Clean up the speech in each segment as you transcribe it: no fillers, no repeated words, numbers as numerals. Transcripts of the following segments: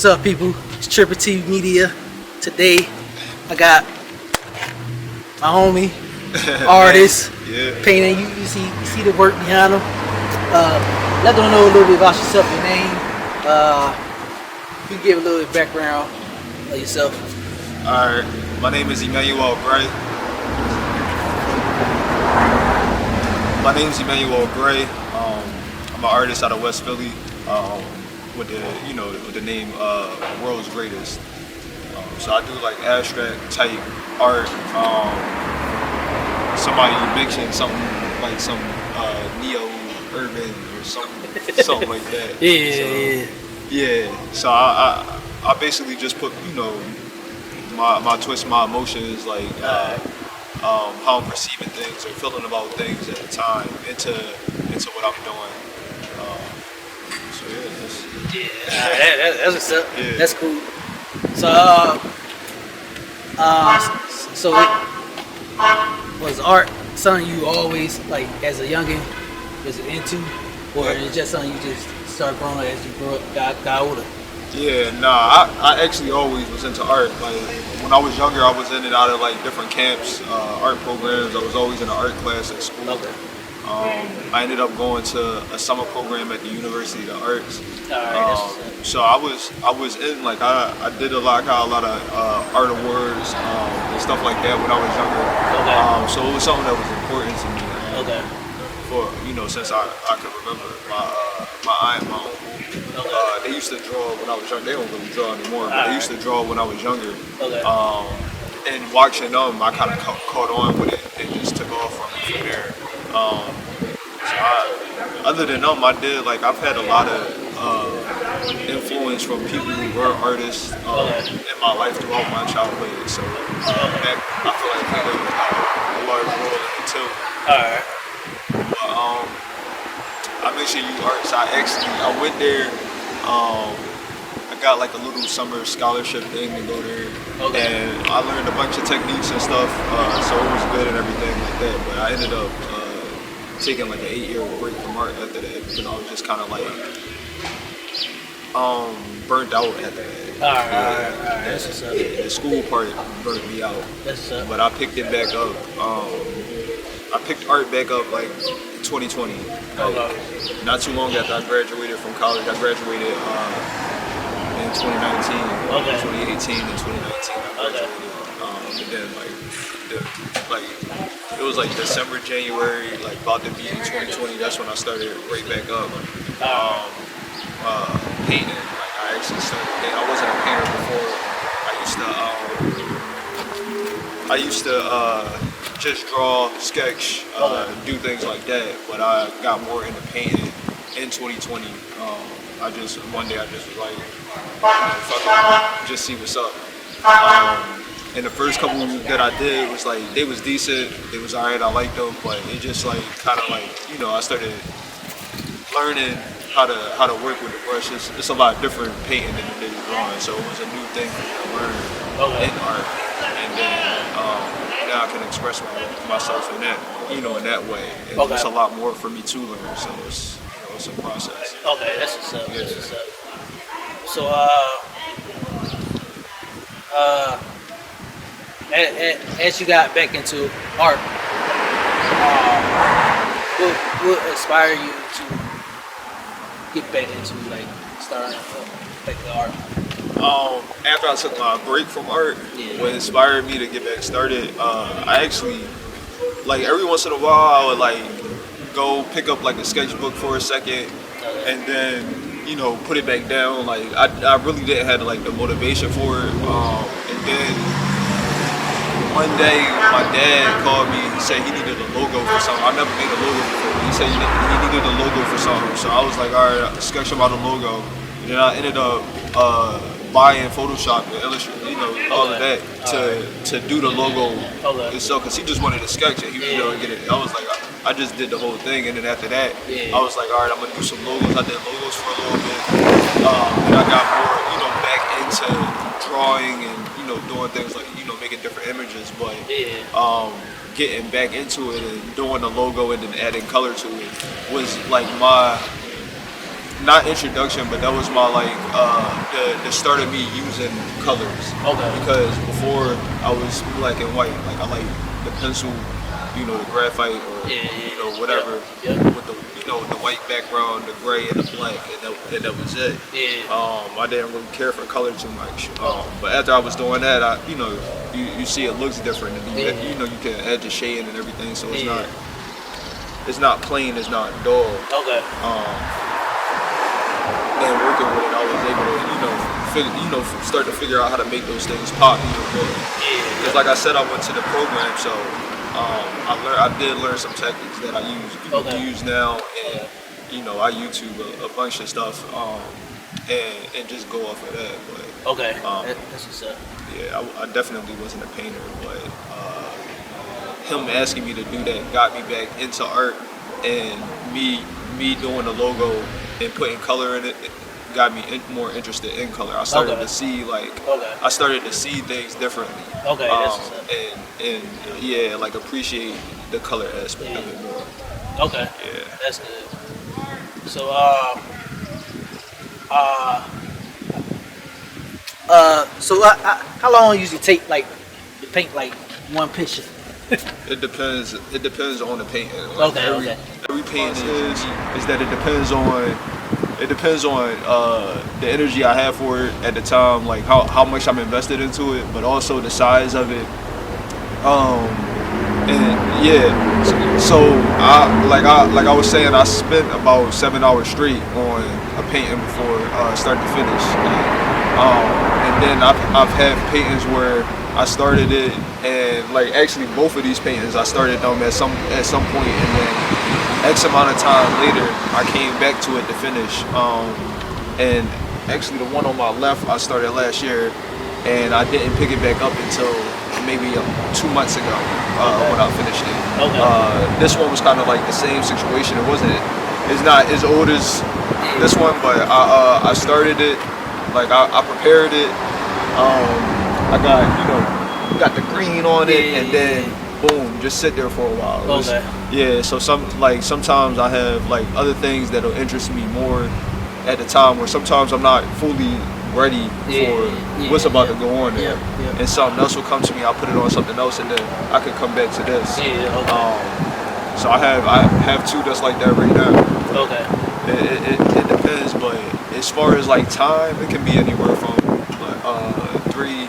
What's up, people? It's Triple T Media. Today, I got my homie, artist, painting. You see the work behind him. Let them know a little bit about yourself, your name. You can give a little bit of background of yourself. Alright, my name is Emmanuel Gray. I'm an artist out of West Philly. With the name World's Greatest. So I do like abstract type art. Somebody mentioned something like some neo-urban or something like that. So I basically just put my twist, my emotions, like how I'm perceiving things or feeling about things at the time into what I'm doing. That's what's up. Yeah. That's cool. So was art something you always, like, as a youngin', was into, or it's just something you just started growing up as you grew up, got older? Yeah, nah, I actually always was into art. Like, when I was younger, I was in and out of like different camps, art programs. I was always in an art class at school. Okay. I ended up going to a summer program at the University of Arts. So I was in, like, I did a lot of art awards and stuff like that when I was younger. Okay. So it was something that was important to me. Okay. For since I could remember, my aunt and my uncle, they used to draw when I was younger. They don't really draw anymore, but they used to draw when I was younger. Okay. And watching them, I kind of caught on with it and just took off from there. Other than them, I've had a lot of influence from people who were artists in my life throughout my childhood. So that, I feel like, played a large role in it too. Alright. But I mentioned you arts. I went there. I got like a little summer scholarship thing to go there, and I learned a bunch of techniques and stuff. So it was good and everything like that. But I ended up taking like an 8-year break from art after that, because I was just kind of like burnt out after that. Alright. That's what's up. The school part burnt me out. That's what's up. But I picked it back up. I picked art back up like 2020. Not too long after I graduated from college. I graduated in 2019. 2018 and 2019 I graduated. And then it was like December, January, like about to be in 2020. That's when I started right back up painting. Like, I actually started painting. I wasn't a painter before. I used to just draw, sketch, do things like that. But I got more into painting in 2020. One day I just was like, fuck it, just see what's up. And the first couple that I did was like, they was decent, they was alright, I liked them, but it just like kind of like, I started learning how to work with the brush. It's a lot different painting than it is drawing, so it was a new thing for me to learn in art. And then now I can express myself in that, in that way. And it's a lot more for me to learn, so it's a process. Okay, that's what's up. That's what's up. So as you got back into art, what inspired you to get back into, like, starting back to art? After I took my break from art, what inspired me to get back started, I actually, like, every once in a while I would like go pick up like a sketchbook for a second and then put it back down. Like, I really didn't have like the motivation for it. And then one day my dad called me. He said he needed a logo for something. I never made a logo before. He said he needed a logo for something. So I was like, all right, I'll sketch him out a logo. And then I ended up buying Photoshop and Illustrator, all of that to do the logo itself, because he just wanted to sketch it. He was going to get it. I was like, I just did the whole thing, and then after that, I was like, all right, I'm gonna do some logos. I did logos for a little bit, and I got more, back into drawing and doing things like making different images, but getting back into it and doing the logo and then adding color to it was like my not introduction, but that was my like the start of me using colors. Okay. Because before I was black and white, like I like the pencil, you know, the graphite or you know whatever with the the white background, the gray and the black, and that was it. Yeah. I didn't really care for color too much. But after I was doing that, you see it looks different, and you know you can add the shade and everything, so it's not plain, it's not dull. Okay. And working with it, I was able to start to figure out how to make those things pop. Because like I said, I went to the program, so I did learn some techniques that I use now, and I YouTube a bunch of stuff, and just go off of that. But okay, that's what's up. Yeah, I definitely wasn't a painter, but him asking me to do that got me back into art, and me doing the logo and putting color in it got me more interested in color. I started to see I started to see things differently. Okay, that's what's up. And yeah, like appreciate the color aspect of it more. Okay. Yeah. That's good. So how long usually take like to paint like one picture? It depends on the painting. Every painting is that it depends on the energy I have for it at the time, like how much I'm invested into it, but also the size of it. And yeah, so I was saying, I spent about 7 hours straight on a painting before start to finish. And then I've had paintings where I started it, and like actually both of these paintings I started them at some point, and then X amount of time later I came back to it to finish. And actually the one on my left I started last year, and I didn't pick it back up until maybe 2 months ago when I finished it. This one was kind of like the same situation. It's not as old as this one, but I started it, like I prepared it. I got the green on it, and then boom, just sit there for a while. So sometimes I have like other things that'll interest me more at the time, where sometimes I'm not fully ready for what's about to go on there, and something else will come to me. I'll put it on something else, and then I can come back to this. So I have two that's like that right now. It depends, but as far as like time, it can be anywhere from 3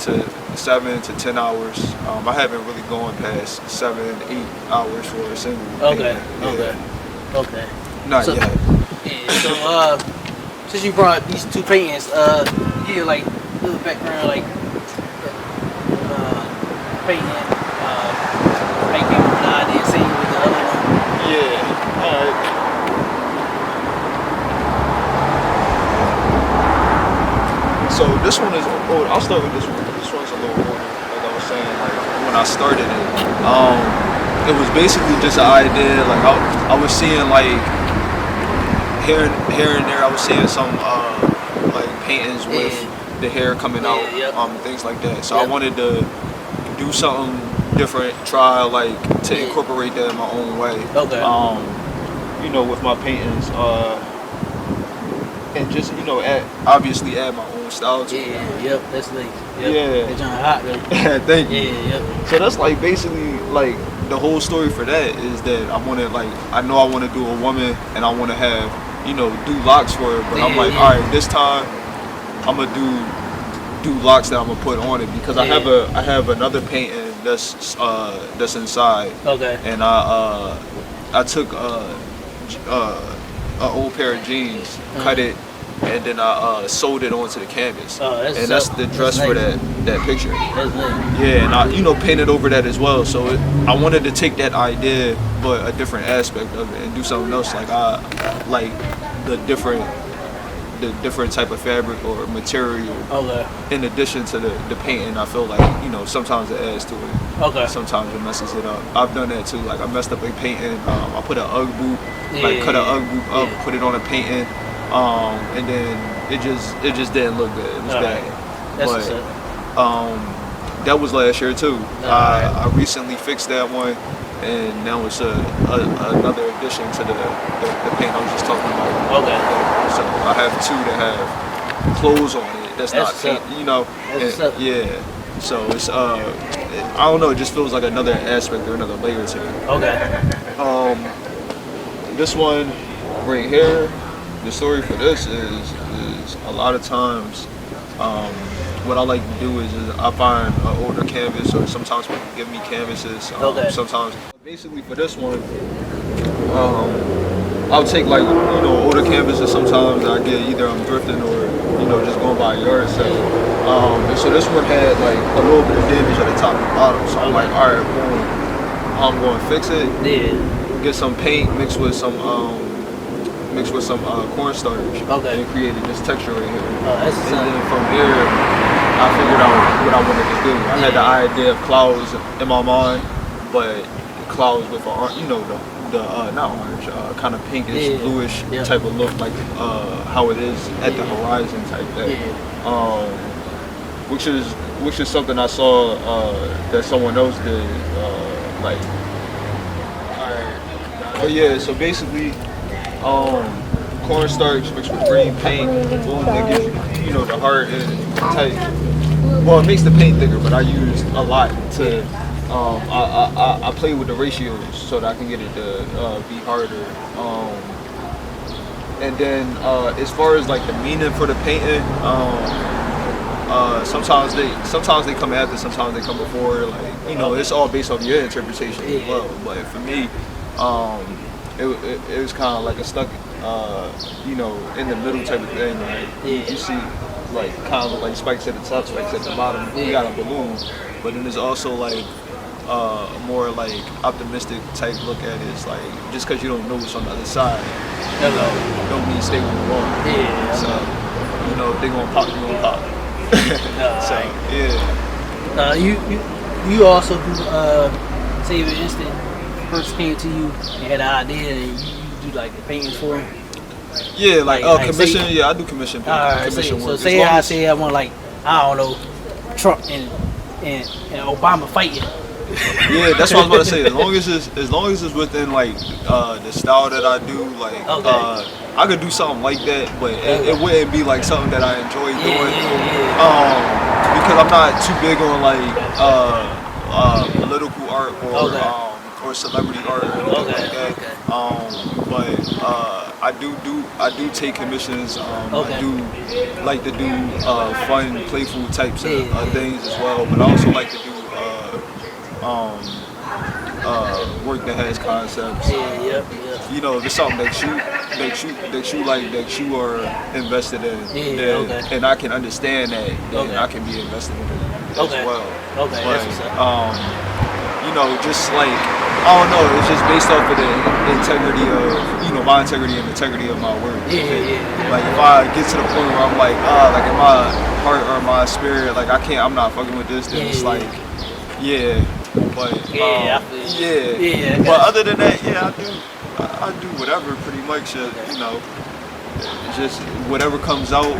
to 7 to 10 hours. I haven't really gone past 7-8 hours for a single painting. Okay. Not yet. Yeah, so since you brought these two paintings, give like a little background, like painting, how you came up with the idea, same with the other one. Yeah. Alright. So this one is old. I'll start with this one. This one's a little older. Like I was saying, like when I started it was basically just an idea. Like I was seeing like here and there, I was seeing some like paintings with the hair coming out, things like that. So I wanted to do something different, try like to incorporate that in my own way. With my paintings, and just obviously add my own style to it. That's nice. It's hot though. Thank you. So that's like basically like the whole story for that is that I want to do a woman, and I want to have do locks for her, but I'm like, all right, this time I'm gonna do locks that I'm gonna put on it, because I have another painting that's inside. And I took an old pair of jeans, cut it, and then I sewed it onto the canvas. And that's the dress for that picture. That's nice. Yeah, and I painted over that as well. So I wanted to take that idea, but a different aspect of it, and do something else. Like I like the different type of fabric or material. In addition to the painting, I feel like sometimes it adds to it. Sometimes it messes it up. I've done that too. Like I messed up a painting. I put an UGG boot, cut an UGG boot up, put it on a painting, and then it just didn't look good. It was bad. That's that was last year too. I recently fixed that one, and now it's another addition to the paint I was just talking about. Okay. So I have two that have clothes on it. That's not paint, you know. Yeah. So it's I don't know. It just feels like another aspect or another layer to it. Okay. This one right here. The story for this is a lot of times. What I like to do is I find an older canvas, or sometimes people give me canvases. Sometimes, basically for this one, I'll take like older canvases. Sometimes I get either I'm thrifting or just going by a yard sale. And so this one had like a little bit of damage at the top and bottom. So I'm like, all right, boom, I'm going to fix it. Yeah. Get some paint mixed with some cornstarch. Okay. And created this texture right here. That's and then from there, I figured out what I wanted to do. I had the idea of clouds in my mind, but clouds with not orange, kind of pinkish, bluish type of look, like how it is at the horizon type thing. Which is something I saw that someone else did. But yeah, so basically, cornstarch mixed with green paint, boom, that gives you the heart and type. Well, it makes the paint thicker, but I used a lot to. I play with the ratios so that I can get it to be harder. And then as far as like the meaning for the painting, sometimes they come after, sometimes they come before. Like it's all based off your interpretation as well. But for me, it was kind of like a stuck, in the middle type of thing. Like you see, like kind of like spikes at the top, spikes at the bottom. You got a balloon, but then there's also like a more like optimistic type look at it. It's like just because you don't know what's on the other side, don't mean stay where you are. Yeah. So if they gonna pop, you gonna pop. So yeah. You also do say for instance, first came to you and had an idea and you do like the paintings for them. Yeah, like commission. I do commission commission work. So say I want like I don't know, Trump and Obama fighting. Yeah, that's what I was about to say. As long as it's within like the style that I do, like I could do something like that, but it wouldn't be like something that I enjoy doing. Because I'm not too big on like political art or celebrity art or anything like that. But I do take commissions. I do like to do fun, playful types of things as well. But I also like to do work that has concepts. If it's something that you like, that you are invested in, and I can understand that, then I can be invested in it as well. But just like I don't know, it's just based off of the integrity of my integrity and the integrity of my work. Like if I get to the point where I'm like, like in my heart or my spirit, like I'm not fucking with this, then it's like, but but other than that, I do whatever pretty much. Just whatever comes out,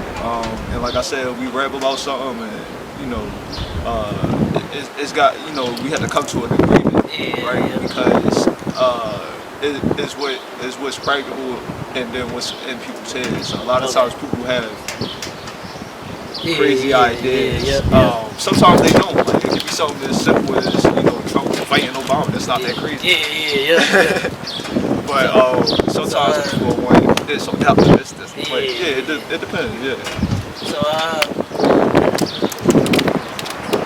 and like I said, we rap about something, and it's got we had to come to an agreement, right? Because it's what's practical, and then what's in people's heads. So a lot of times people have crazy ideas. Sometimes they don't. Like it could be something as simple as Trump fighting Obama. That's not that crazy. But sometimes people want this or that, this. But it depends. So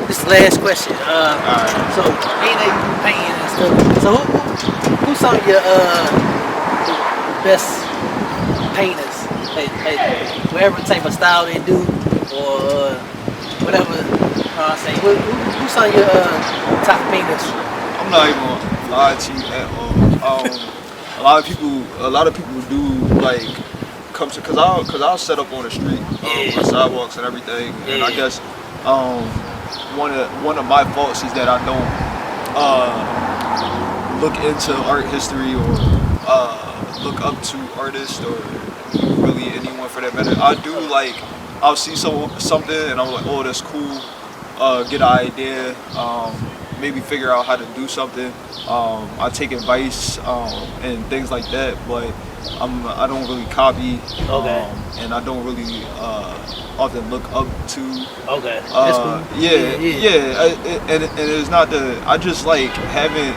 this last question. So being that you painting and stuff. So who's some of your best painters? Like whatever type of style they do, or whatever. Who's some of your top painters? I'm not even gonna lie to you at all. A lot of people do like come to cause I'll set up on the street, on sidewalks and everything. And I guess one of my faults is that I don't look into art history or look up to artists or really anyone for that matter. I do like I'll see something and I'm like, oh, that's cool. Get an idea. maybe figure out how to do something. I take advice and things like that, but I don't really copy. Okay. And I don't really often look up to. Okay. That's cool. And it's not I just like haven't.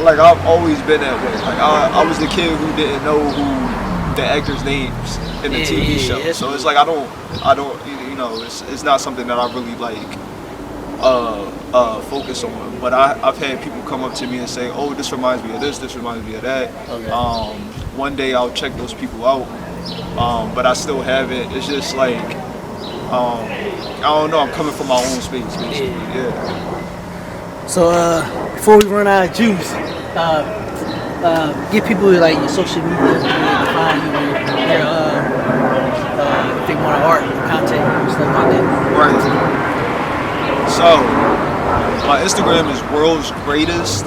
Like I've always been that way. Like I was the kid who didn't know who the actors' names in the TV show. So it's like I don't. You know, it's not something that I really like focus on. But I've had people come up to me and say, "Oh, this reminds me of this. This reminds me of that." Okay. One day I'll check those people out. But I still haven't. It's just like I don't know. I'm coming from my own space, basically. Yeah. So before we run out of juice, give people like your social media where they can find you, if they want art, content, stuff like that. Right. So my Instagram is WorldsGraytest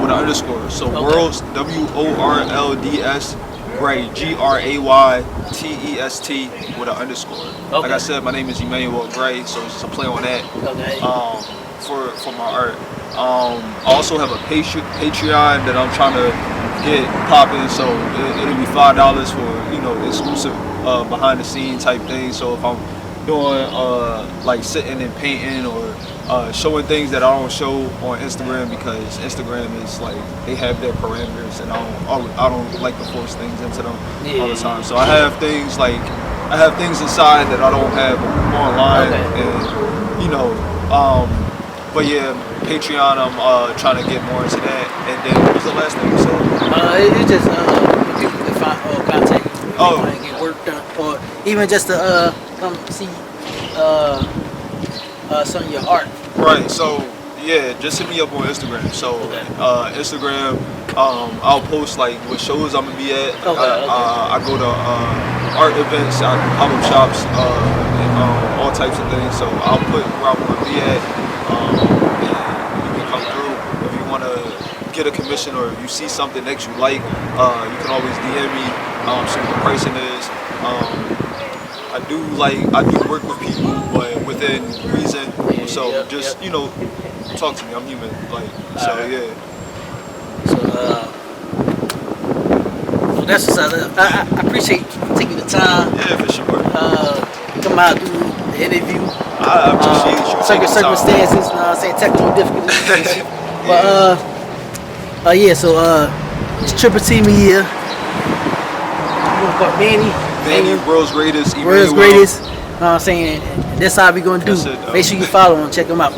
with an underscore. So Okay. Worlds WORLDS Gray GRAYTEST with an underscore. Okay. Like I said, my name is Emmanuel Gray, so it's just a play on that. Okay. For my art. I also have a Patreon that I'm trying to get popping, so it'll be $5 for, you know, exclusive behind the scene type things. So if I'm doing like sitting and painting or showing things that I don't show on Instagram, because Instagram is like, they have their parameters and I don't like to force things into them all the time. So I have things inside that I don't have online. Okay. And you know, but yeah, Patreon, I'm trying to get more into that. And then what was the last thing you said? It's just people can find contact you if you want to get work done, or even just to come see some of your art. Right. So yeah, just hit me up on Instagram. So Instagram, I'll post like what shows I'm gonna be at. I go to art events, pop-up shops, and all types of things. So I'll put where I want to be at. And you can come through if you want to get a commission, or if you see something that you like, you can always DM me, see what the pricing is. I do work with people, but within reason. So you know, talk to me. I'm human. Like, so yeah. So that's what's up. I appreciate you taking the time. Yeah, for sure. Come out, do the interview. I appreciate you. Circumstances, you know what I'm saying, technical difficulties. But yeah, so it's Triple T Media. Manny, WorldsGraytest, WorldsGraytest. You know what I'm saying? That's how we gonna do. Make sure you follow him, check him out.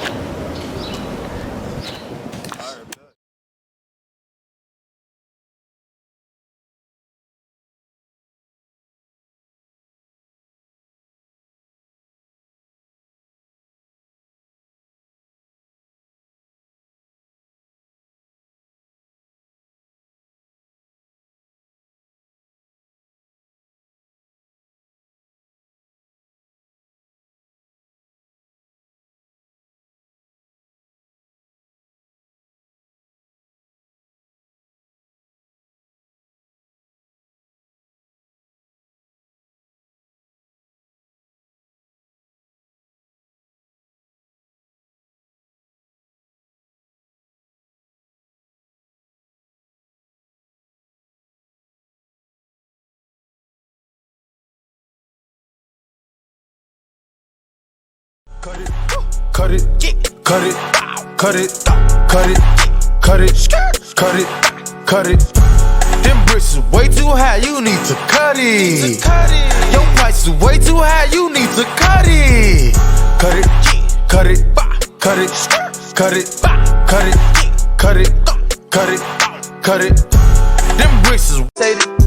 Cut it, cut it, cut it, cut it, cut it, cut it, cut it, cut it. Them bricks is way too high, you need to cut it. Your price is way too high, you need to cut it. Cut it, cut it, cut it, cut it, cut it, cut it, cut it, cut it. Them bricks is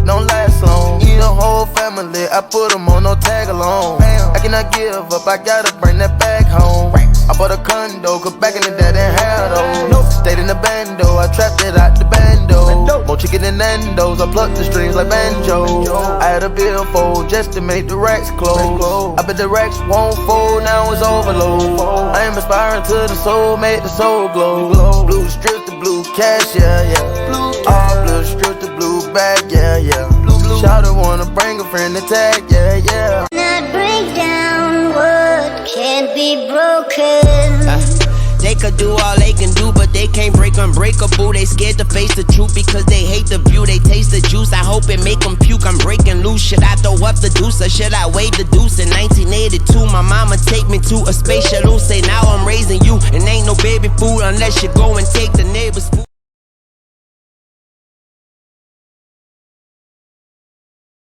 don't last long. Eat a whole family, I put them on no tag along. I cannot give up, I gotta bring that back home. I bought a condo, cause back in the day I didn't have those. Stayed in the bando, I trapped it out the bando. More chicken than Nando's, I plucked the strings like banjo. I had a billfold just to make the racks close. I bet the racks won't fold, now it's overload. I am aspiring to the soul, make the soul glow. Blue strip to blue cash, yeah, yeah. All blue strip to blue bag, yeah, yeah. Shawty wanna bring a friend to tag, yeah, yeah. Not break down what can't be broken. They could do all they can do, but they can't break unbreakable. They scared to face the truth because they hate the view. They taste the juice, I hope it make them puke. I'm breaking loose. Should I throw up the deuce or should I wave the deuce? In 1982, my mama take me to a space shuttle. Say now I'm raising you, and ain't no baby food unless you go and take the neighbor's food.